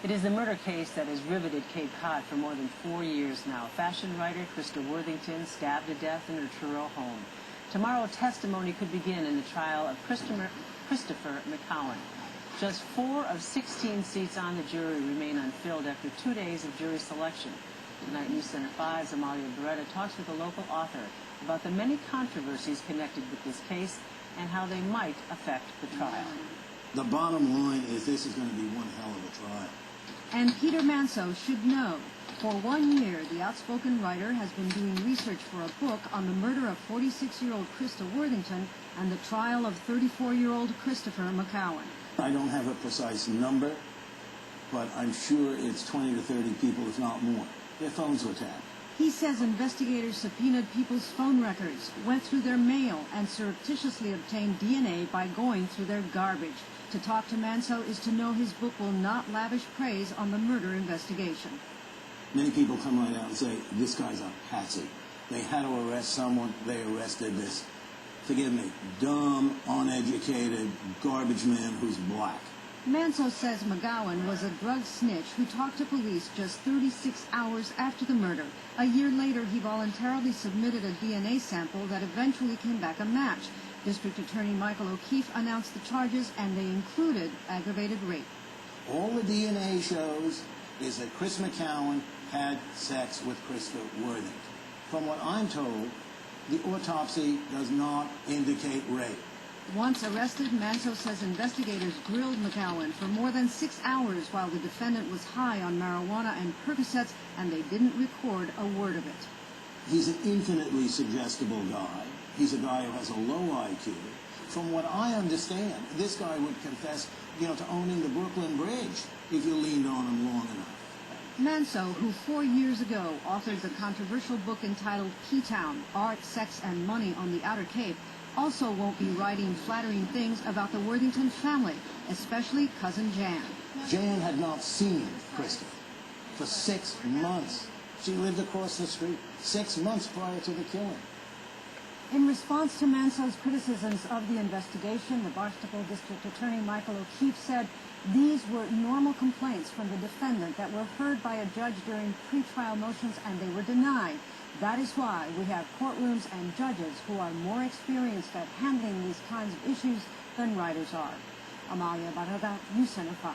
It is the murder case that has riveted Cape Cod for more than 4 years now. Fashion writer Christa Worthington stabbed to death in her Truro home. Tomorrow, testimony could begin in the trial of Christopher McCowan. Just 4 of 16 seats on the jury remain unfilled after 2 days of jury selection. Tonight, News Center 5's Amalia Berreta talks with a local author about the many controversies connected with this case and how they might affect the trial. The bottom line is this is going to be one hell of a trial. And Peter Manso should know. For 1 year, the outspoken writer has been doing research for a book on the murder of 46-year-old Christa Worthington and the trial of 34-year-old Christopher McCowan. I don't have a precise number, but I'm sure it's 20 to 30 people, if not more. Their phones were tapped. He says investigators subpoenaed people's phone records, went through their mail, and surreptitiously obtained DNA by going through their garbage. To talk to Manso is to know his book will not lavish praise on the murder investigation. Many people come right out and say, this guy's a patsy. They had to arrest someone, they arrested this, forgive me, dumb, uneducated, garbage man who's black. Manso says McGowan was a drug snitch who talked to police just 36 hours after the murder. A year later, he voluntarily submitted a DNA sample that eventually came back a match. District Attorney Michael O'Keefe announced the charges, and they included aggravated rape. All the DNA shows is that Chris McCowan had sex with Christa Worthington. From what I'm told, the autopsy does not indicate rape. Once arrested, Manso says investigators grilled McCowan for more than 6 hours while the defendant was high on marijuana and Percocets, and they didn't record a word of it. He's an infinitely suggestible guy. He's a guy who has a low IQ. From what I understand, this guy would confess, to owning the Brooklyn Bridge if you leaned on him long enough. Manso, who 4 years ago authored the controversial book entitled P-Town, Art, Sex, and Money on the Outer Cape, also won't be writing flattering things about the Worthington family, especially cousin Jan. Jan had not seen Christa for 6 months. She lived across the street 6 months prior to the killing. In response to Manso's criticisms of the investigation, the Barnstable District Attorney Michael O'Keefe said these were normal complaints from the defendant that were heard by a judge during pretrial motions, and they were denied. That is why we have courtrooms and judges who are more experienced at handling these kinds of issues than writers are. Amalia Berreta, News Center 5.